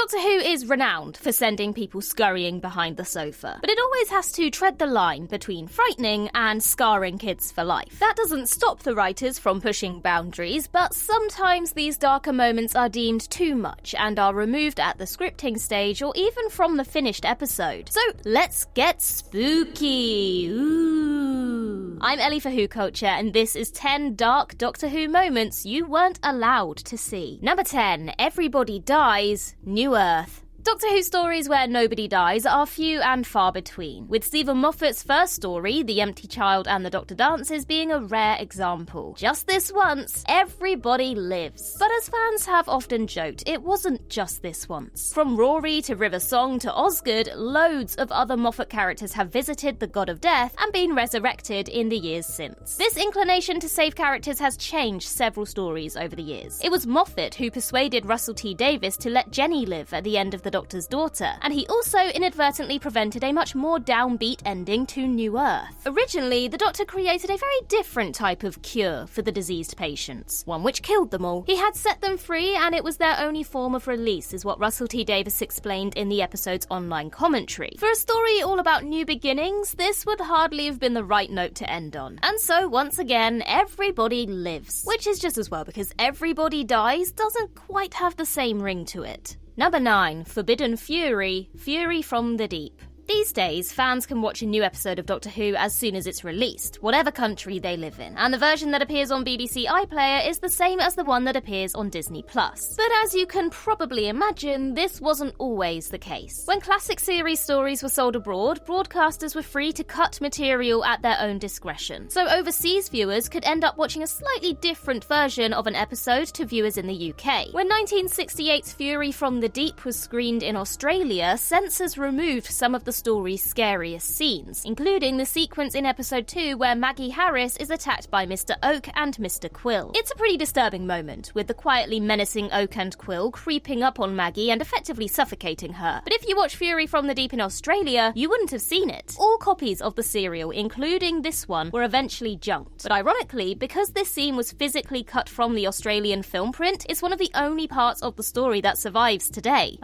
Doctor Who is renowned for sending people scurrying behind the sofa, but it always has to tread the line between frightening and scarring kids for life. That doesn't stop the writers from pushing boundaries, but sometimes these darker moments are deemed too much and are removed at the scripting stage or even from the finished episode. So let's get spooky! Ooh. I'm Ellie for Who Culture, and this is 10 dark Doctor Who moments you weren't allowed to see. Number 10, everybody dies, New Earth. Doctor Who stories where nobody dies are few and far between, with Stephen Moffat's first story, The Empty Child and the Doctor Dances, being a rare example. Just this once, everybody lives. But as fans have often joked, it wasn't just this once. From Rory to River Song to Osgood, loads of other Moffat characters have visited the God of Death and been resurrected in the years since. This inclination to save characters has changed several stories over the years. It was Moffat who persuaded Russell T Davies to let Jenny live at the end of the Doctor's Daughter, and he also inadvertently prevented a much more downbeat ending to New Earth. Originally, the Doctor created a very different type of cure for the diseased patients, one which killed them all. He had set them free, and it was their only form of release, is what Russell T Davies explained in the episode's online commentary. For a story all about new beginnings, this would hardly have been the right note to end on. And so, once again, everybody lives, which is just as well, because everybody dies doesn't quite have the same ring to it. Number 9, Forbidden Fury, Fury from the Deep. These days, fans can watch a new episode of Doctor Who as soon as it's released, whatever country they live in, and the version that appears on BBC iPlayer is the same as the one that appears on Disney+. But as you can probably imagine, this wasn't always the case. When classic series stories were sold abroad, broadcasters were free to cut material at their own discretion, so overseas viewers could end up watching a slightly different version of an episode to viewers in the UK. When 1968's Fury from the Deep was screened in Australia, censors removed some of the story's scariest scenes, including the sequence in episode 2 where Maggie Harris is attacked by Mr. Oak and Mr. Quill. It's a pretty disturbing moment, with the quietly menacing Oak and Quill creeping up on Maggie and effectively suffocating her. But if you watch Fury from the Deep in Australia, you wouldn't have seen it. All copies of the serial, including this one, were eventually junked. But ironically, because this scene was physically cut from the Australian film print, it's one of the only parts of the story that survives today.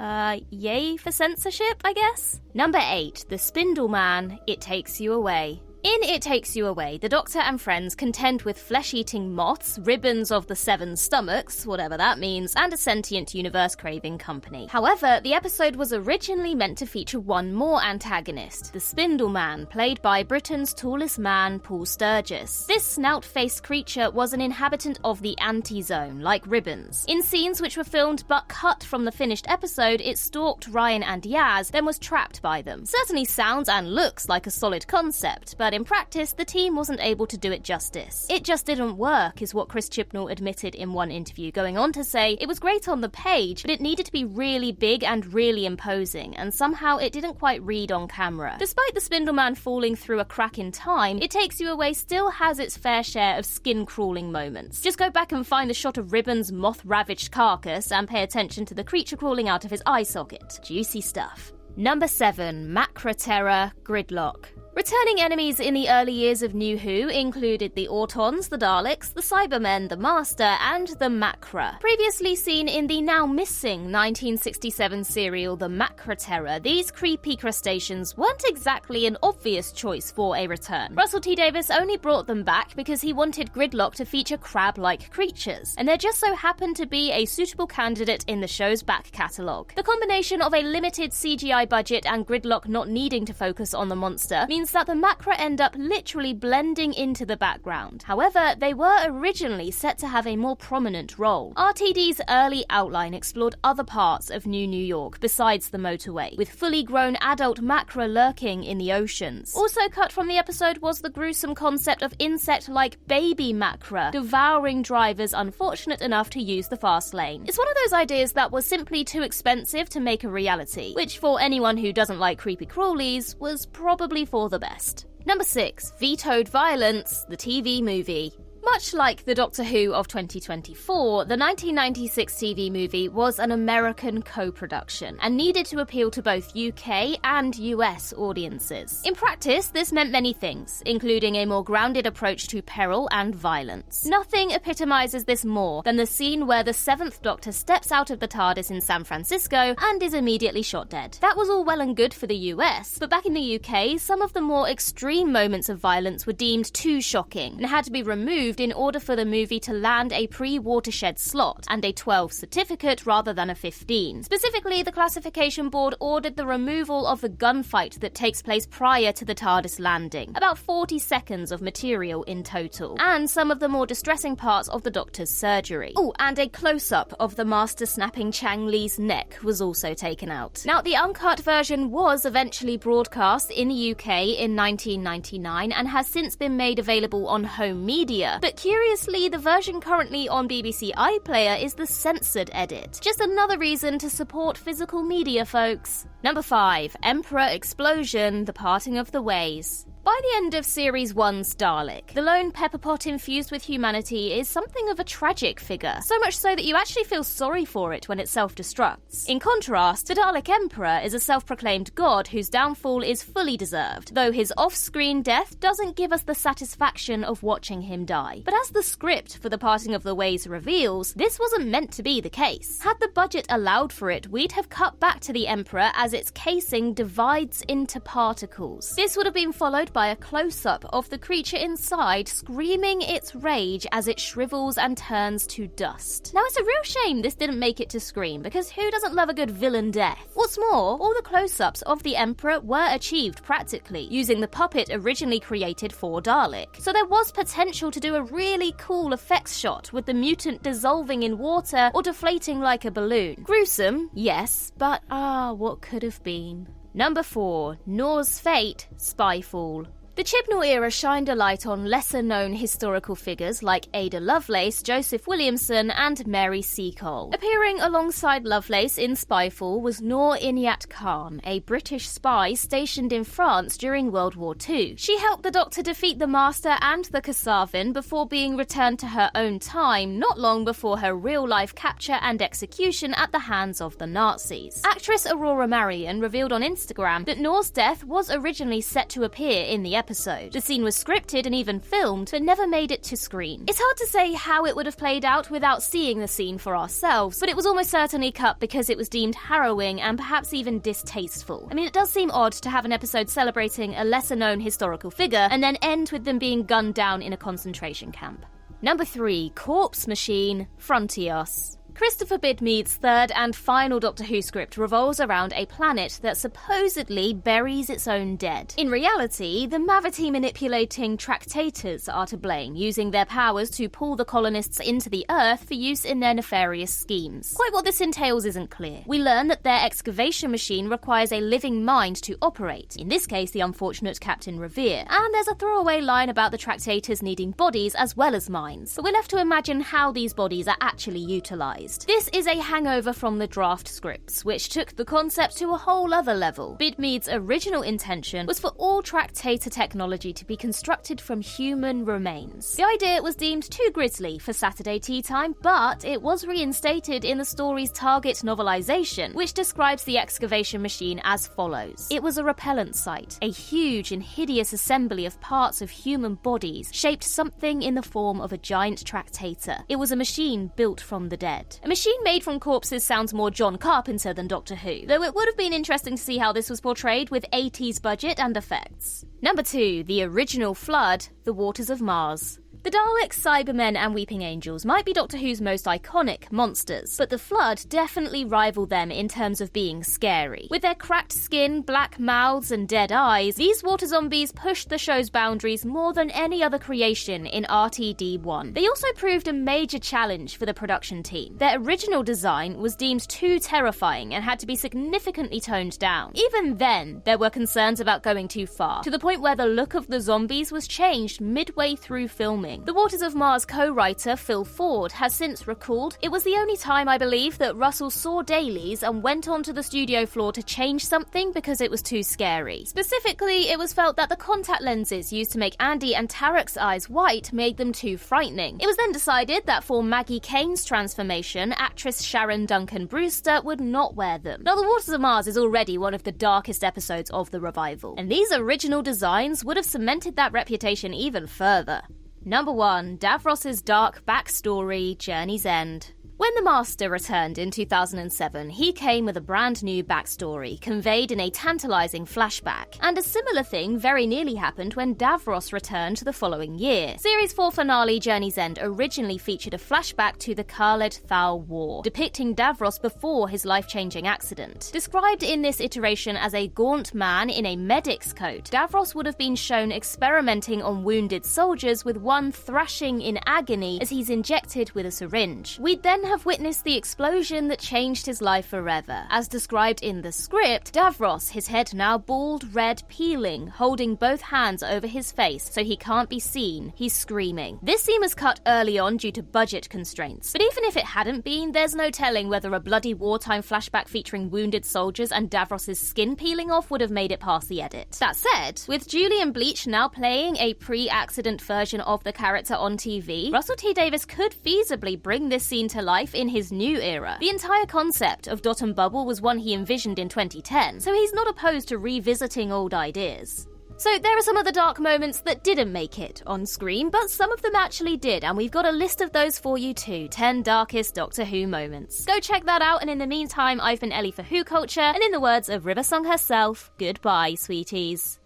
Yay for censorship, I guess? Number 8, The Spindle Man, It Takes You Away. In It Takes You Away, the Doctor and friends contend with flesh-eating moths, ribbons of the 7 stomachs, whatever that means, and a sentient universe-craving company. However, the episode was originally meant to feature one more antagonist, the Spindle Man, played by Britain's tallest man, Paul Sturgis. This snout-faced creature was an inhabitant of the anti-zone, like Ribbons. In scenes which were filmed but cut from the finished episode, it stalked Ryan and Yaz, then was trapped by them. Certainly sounds and looks like a solid concept, but in practice, the team wasn't able to do it justice. It just didn't work, is what Chris Chibnall admitted in one interview, going on to say, it was great on the page, but it needed to be really big and really imposing, and somehow it didn't quite read on camera. Despite the Spindleman falling through a crack in time, It Takes You Away still has its fair share of skin-crawling moments. Just go back and find the shot of Ribbon's moth-ravaged carcass and pay attention to the creature crawling out of his eye socket. Juicy stuff. Number 7, Tera, Gridlock. Returning enemies in the early years of New Who included the Autons, the Daleks, the Cybermen, the Master, and the Macra. Previously seen in the now missing 1967 serial The Tera, these creepy crustaceans weren't exactly an obvious choice for a return. Russell T Davies only brought them back because he wanted Gridlock to feature crab-like creatures, and there just so happened to be a suitable candidate in the show's back catalogue. The combination of a limited CGI budget and Gridlock not needing to focus on the monster means that the Macra end up literally blending into the background. However, they were originally set to have a more prominent role. RTD's early outline explored other parts of New York besides the motorway, with fully grown adult Macra lurking in the oceans. Also cut from the episode was the gruesome concept of insect-like baby Macra devouring drivers unfortunate enough to use the fast lane. It's one of those ideas that was simply too expensive to make a reality, which for anyone who doesn't like creepy crawlies was probably for the best. Number 6, Vetoed Violence, the TV movie. Much like the Doctor Who of 2024, the 1996 TV movie was an American co-production and needed to appeal to both UK and US audiences. In practice, this meant many things, including a more grounded approach to peril and violence. Nothing epitomizes this more than the scene where the 7th Doctor steps out of the TARDIS in San Francisco and is immediately shot dead. That was all well and good for the US, but back in the UK, some of the more extreme moments of violence were deemed too shocking and had to be removed in order for the movie to land a pre-watershed slot and a 12 certificate rather than a 15. Specifically, the classification board ordered the removal of the gunfight that takes place prior to the TARDIS landing, about 40 seconds of material in total, and some of the more distressing parts of the Doctor's surgery. Oh, and a close-up of the Master snapping Chang Li's neck was also taken out. Now, the uncut version was eventually broadcast in the UK in 1999 and has since been made available on home media, but curiously, the version currently on BBC iPlayer is the censored edit. Just another reason to support physical media, folks. Number 5. Emperor Explosion, The Parting of the Ways. By the end of Series 1's Dalek, the lone pepperpot infused with humanity is something of a tragic figure, so much so that you actually feel sorry for it when it self-destructs. In contrast, the Dalek Emperor is a self-proclaimed god whose downfall is fully deserved, though his off-screen death doesn't give us the satisfaction of watching him die. But as the script for The Parting of the Ways reveals, this wasn't meant to be the case. Had the budget allowed for it, we'd have cut back to the Emperor as its casing divides into particles. This would have been followed by a close-up of the creature inside screaming its rage as it shrivels and turns to dust. Now, it's a real shame this didn't make it to screen, because who doesn't love a good villain death? What's more, all the close-ups of the Emperor were achieved practically, using the puppet originally created for Dalek. So there was potential to do a really cool effects shot with the mutant dissolving in water or deflating like a balloon. Gruesome, yes, but what could have been? Number 4. Nor's Fate, Spyfall. The Chibnall era shined a light on lesser-known historical figures like Ada Lovelace, Joseph Williamson, and Mary Seacole. Appearing alongside Lovelace in Spyfall was Noor Inayat Khan, a British spy stationed in France during World War II. She helped the Doctor defeat the Master and the Kasavin before being returned to her own time, not long before her real-life capture and execution at the hands of the Nazis. Actress Aurora Marion revealed on Instagram that Noor's death was originally set to appear in the episode. The scene was scripted and even filmed, but never made it to screen. It's hard to say how it would have played out without seeing the scene for ourselves, but it was almost certainly cut because it was deemed harrowing and perhaps even distasteful. I mean, it does seem odd to have an episode celebrating a lesser-known historical figure and then end with them being gunned down in a concentration camp. Number 3. Corpse Machine, Frontios. Christopher Bidmead's third and final Doctor Who script revolves around a planet that supposedly buries its own dead. In reality, the Mavity-manipulating Tractators are to blame, using their powers to pull the colonists into the Earth for use in their nefarious schemes. Quite what this entails isn't clear. We learn that their excavation machine requires a living mind to operate, in this case the unfortunate Captain Revere, and there's a throwaway line about the Tractators needing bodies as well as minds, but we're left to imagine how these bodies are actually utilised. This is a hangover from the draft scripts, which took the concept to a whole other level. Bidmead's original intention was for all Tractator technology to be constructed from human remains. The idea was deemed too grisly for Saturday tea time, but it was reinstated in the story's target novelization, which describes the excavation machine as follows. It was a repellent site, a huge and hideous assembly of parts of human bodies, shaped something in the form of a giant Tractator. It was a machine built from the dead. A machine made from corpses sounds more John Carpenter than Doctor Who, though it would have been interesting to see how this was portrayed with 80s budget and effects. Number 2. The original Flood, The Waters of Mars. The Daleks, Cybermen and Weeping Angels might be Doctor Who's most iconic monsters, but the Flood definitely rival them in terms of being scary. With their cracked skin, black mouths and dead eyes, these water zombies pushed the show's boundaries more than any other creation in RTD1. They also proved a major challenge for the production team. Their original design was deemed too terrifying and had to be significantly toned down. Even then, there were concerns about going too far, to the point where the look of the zombies was changed midway through filming. filming. The Waters of Mars co-writer Phil Ford has since recalled, "It was the only time, I believe, that Russell saw dailies and went onto the studio floor to change something because it was too scary. Specifically, it was felt that the contact lenses used to make Andy and Tarek's eyes white made them too frightening. It was then decided that for Maggie Kane's transformation, actress Sharon Duncan Brewster would not wear them." Now, The Waters of Mars is already one of the darkest episodes of the revival, and these original designs would have cemented that reputation even further. Number 1. Davross's dark backstory, Journey's End. When the Master returned in 2007, he came with a brand new backstory, conveyed in a tantalizing flashback. And a similar thing very nearly happened when Davross returned the following year. Series 4 finale Journey's End originally featured a flashback to the Khaled Thal War, depicting Davross before his life-changing accident. Described in this iteration as a gaunt man in a medic's coat, Davross would have been shown experimenting on wounded soldiers, with one thrashing in agony as he's injected with a syringe. We'd then have witnessed the explosion that changed his life forever. As described in the script, Davross, his head now bald, red, peeling, holding both hands over his face so he can't be seen, he's screaming. This scene was cut early on due to budget constraints, but even if it hadn't been, there's no telling whether a bloody wartime flashback featuring wounded soldiers and Davross's skin peeling off would have made it past the edit. That said, with Julian Bleach now playing a pre-accident version of the character on TV, Russell T Davies could feasibly bring this scene to life in his new era. The entire concept of Dot and Bubble was one he envisioned in 2010, so he's not opposed to revisiting old ideas. So there are some of the dark moments that didn't make it on screen, but some of them actually did, and we've got a list of those for you too. 10 darkest Doctor Who moments. Go check that out, and in the meantime, I've been Ellie for Who Culture, and in the words of Riversong herself, goodbye, sweeties.